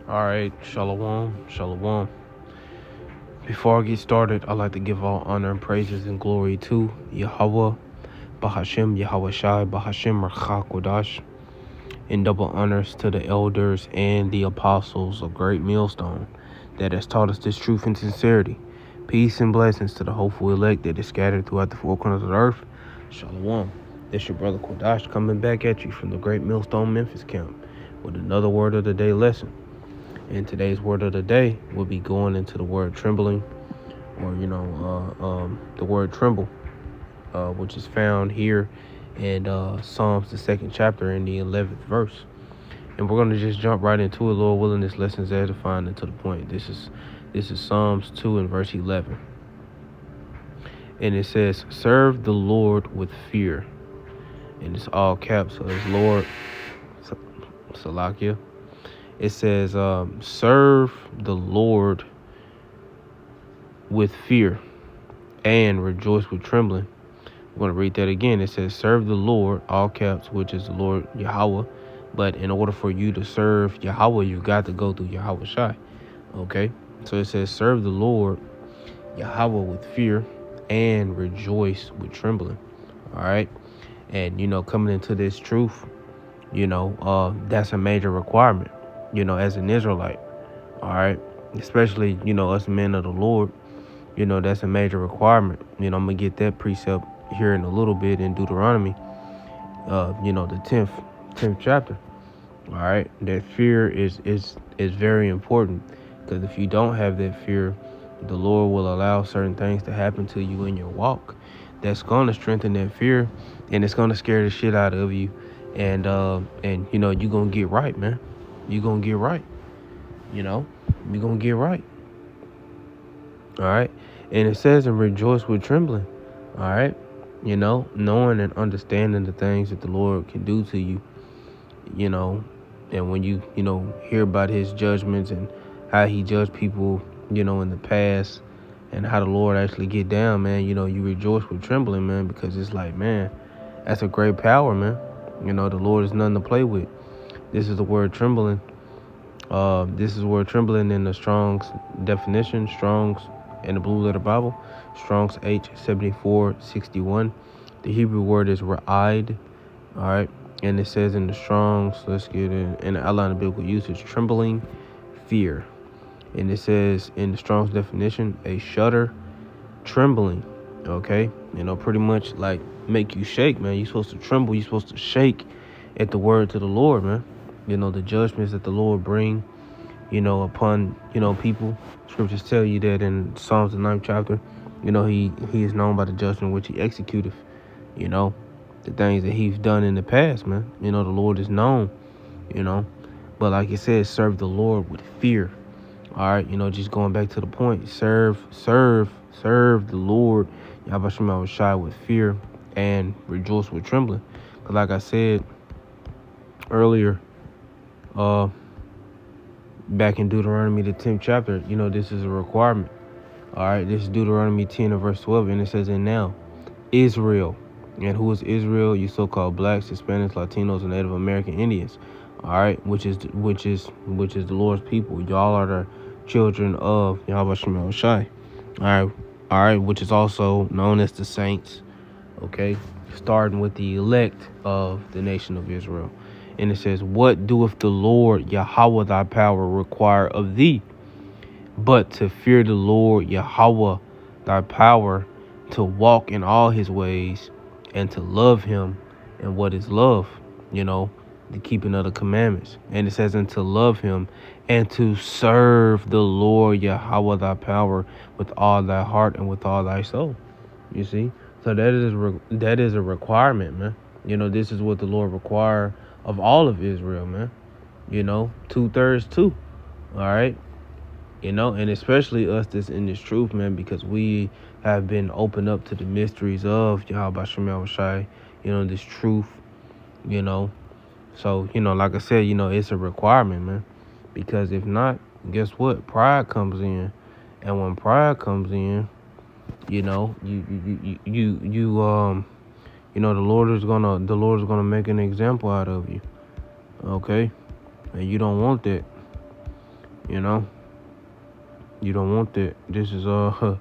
All right, shalom, shalom. Before I get started, I'd like to give all honor and praises and glory to Yahweh, Bahashem, Yahweh Shai, Bahashem, Rachakodash, and double honors to the elders and the apostles of Great Millstone that has taught us this truth and sincerity. Peace and blessings to the hopeful elect that is scattered throughout the four corners of the earth. Shalom. This your brother Kodash coming back at you from the Great Millstone Memphis camp with another word of the day lesson. And today's word of the day will be going into the word trembling, or the word tremble, which is found here in Psalms, the second chapter, in the 11th verse. And we're gonna just jump right into it. Lord willing, this lesson is edifying and to the point. This is Psalms 2 and verse 11, and it says, "Serve the Lord with fear," and it's all caps. So it's Lord, Salakia. It says, "Serve the Lord with fear and rejoice with trembling." I'm going to read that again. It says, "Serve the Lord," all caps, which is the Lord Yahweh. But in order for you to serve Yahweh, you got to go through Yahweh Shai. Okay? So it says, "Serve the Lord Yahweh with fear and rejoice with trembling." All right? And, coming into this truth, that's a major requirement, as an Israelite. All right? Especially, us men of the Lord. That's a major requirement. I'm gonna get that precept here in a little bit in Deuteronomy, the 10th chapter. All right, that fear is very important, because if you don't have that fear, the Lord will allow certain things to happen to you in your walk that's gonna strengthen that fear, and it's gonna scare the shit out of you, and you're gonna get right, man. You're gonna get right. You're gonna get right. All right. And it says, "And rejoice with trembling." All right. Knowing and understanding the things that the Lord can do to you, and when you, hear about his judgments and how he judged people, in the past, and how the Lord actually get down, man, you rejoice with trembling, man, because it's like, man, that's a great power, man. The Lord is nothing to play with. This is the word trembling. This is word trembling in the Strong's definition, Strong's in the Blue Letter Bible, Strong's H7461. The Hebrew word is ra'id. All right, and it says in the Strong's, let's get in the outline of biblical usage, trembling, fear, and it says in the Strong's definition, a shudder, trembling. Okay, pretty much like make you shake, man. You're supposed to tremble. You're supposed to shake at the words of the Lord, man. The judgments that the Lord bring, upon, people. Scriptures tell you that in Psalms the 9th chapter, he is known by the judgment which he executeth. The things that he's done in the past, man. The Lord is known, But like it says, serve the Lord with fear. All right, just going back to the point, serve the Lord, Yahweh Shai, with fear and rejoice with trembling. Because like I said earlier, back in Deuteronomy, the 10th chapter, this is a requirement. All right, this is Deuteronomy 10 and verse 12, and it says, "And now, Israel," and who is Israel? You so-called blacks, Hispanics, Latinos, and Native American Indians. All right, which is the Lord's people. Y'all are the children of Yahweh Shemel Shai. All right, which is also known as the saints. Okay, starting with the elect of the nation of Israel. And it says, "What doeth the Lord Yahweh thy power require of thee? But to fear the Lord Yahweh thy power, to walk in all his ways, and to love him." And what is love? The keeping of the commandments. And it says, "And to love him, and to serve the Lord Yahweh thy power with all thy heart and with all thy soul." You see? So that is a requirement, man. This is what the Lord require of all of Israel, man. 2/3 too. All right. And especially us that's in this truth, man, because we have been opened up to the mysteries of Yahweh Shemel Shai, this truth, So, like I said, it's a requirement, man. Because if not, guess what? Pride comes in. And when pride comes in, the Lord is gonna make an example out of you. Okay? And you don't want that. You know, you don't want that. This is let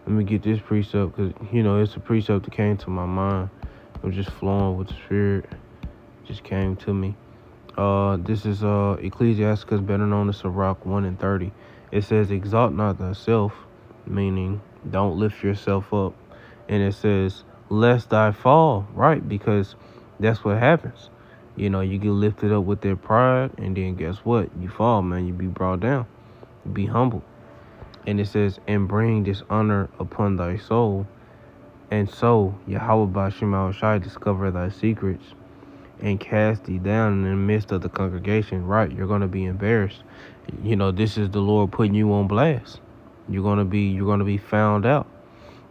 me get this precept because it's a precept that came to my mind. I was just flowing with the spirit, just came to me. This is Ecclesiasticus, better known as Sirach 1:30. It says, "Exalt not thyself," meaning don't lift yourself up, and it says, "Lest thy fall," right? Because that's what happens. You get lifted up with their pride, and then guess what? You fall, man. You be brought down. You be humbled. And it says, "And bring dishonor upon thy soul, and so Yahweh Bashim Shai discover thy secrets, and cast thee down in the midst of the congregation." Right, you're gonna be embarrassed. This is the Lord putting you on blast. You're gonna be found out.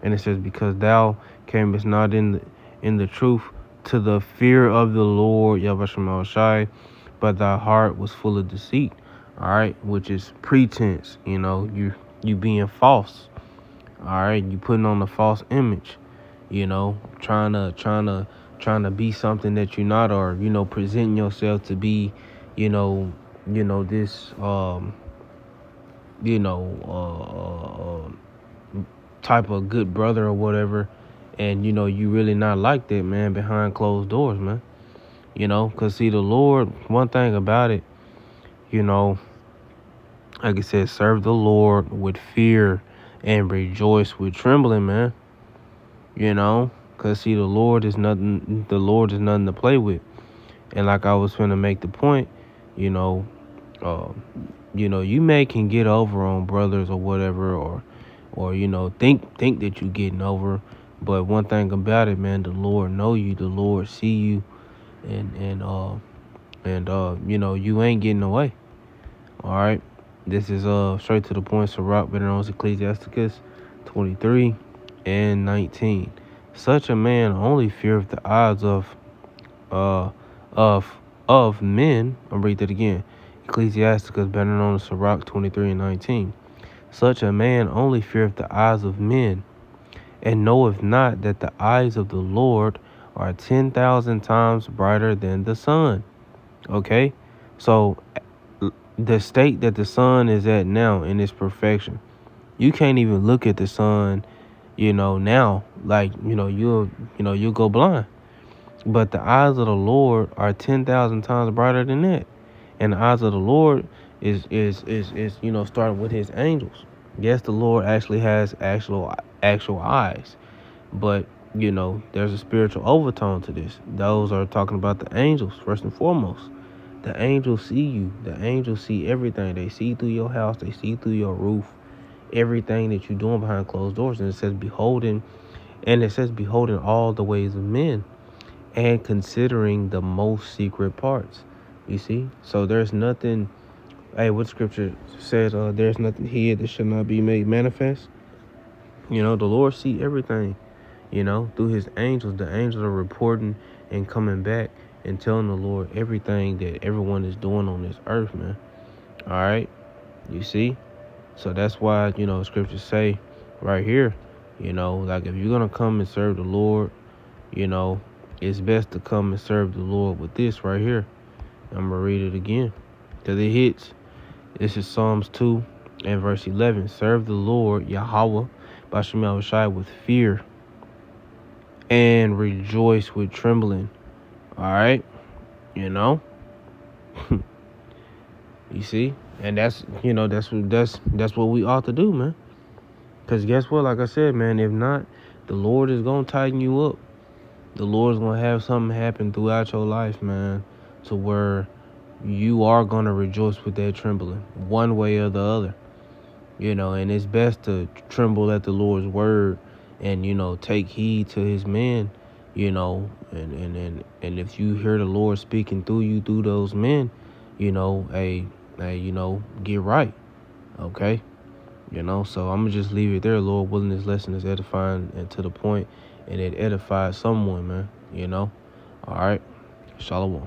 And it says, "Because thou camest not in the truth to the fear of the Lord Yahweh Shai, but thy heart was full of deceit." All right, which is pretense. You being false. All right, you putting on a false image. Trying to be something that you're not, or presenting yourself to be, this you know type of good brother or whatever, and you really not like that, man, behind closed doors, man. Because see, the Lord, one thing about it, like I said, serve the Lord with fear and rejoice with trembling, man. Because see, the Lord is nothing to play with. And like I was finna make the point, you know, uh, you may can get over on brothers or whatever, or think that you getting over. But one thing about it, man, the Lord know you, the Lord see you, and you ain't getting away. All right, this is straight to the point. Sirach, better known as Ecclesiasticus 23:19. Such a man only feareth the eyes uh of men. I'll read that again. Ecclesiasticus, better known as Sirach 23:19. Such a man only feareth the eyes of men, and knoweth not that the eyes of the Lord are 10,000 times brighter than the sun. Okay, so the state that the sun is at now in its perfection, you can't even look at the sun, now, like, you'll go blind. But the eyes of the Lord are 10,000 times brighter than that. And the eyes of the Lord is starting with his angels. Yes, the Lord actually has actual eyes, but there's a spiritual overtone to this. Those are talking about the angels first and foremost. The angels see you. The angels see everything. They see through your house. They see through your roof. Everything that you're doing behind closed doors. And it says beholding all the ways of men, and considering the most secret parts. You see? So there's nothing, hey, what scripture says, there's nothing here that should not be made manifest. The Lord see everything, through his angels. The angels are reporting and coming back and telling the Lord everything that everyone is doing on this earth, man. All right? You see? So that's why, scriptures say right here, like if you're going to come and serve the Lord, it's best to come and serve the Lord with this right here. I'm going to read it again because it hits. This is Psalms 2 and verse 11. Serve the Lord, Yahweh, Bashim Shai, with fear and rejoice with trembling. All right? You see? And that's what we ought to do, man. Because guess what? Like I said, man, if not, the Lord is going to tighten you up. The Lord's going to have something happen throughout your life, man, to where you are going to rejoice with that trembling one way or the other. And it's best to tremble at the Lord's word and, take heed to his men, and if you hear the Lord speaking through you, through those men, hey, get right. Okay. So I'm going to just leave it there. Lord willing, this lesson is edifying and to the point, and it edifies someone, man. All right. Shalom.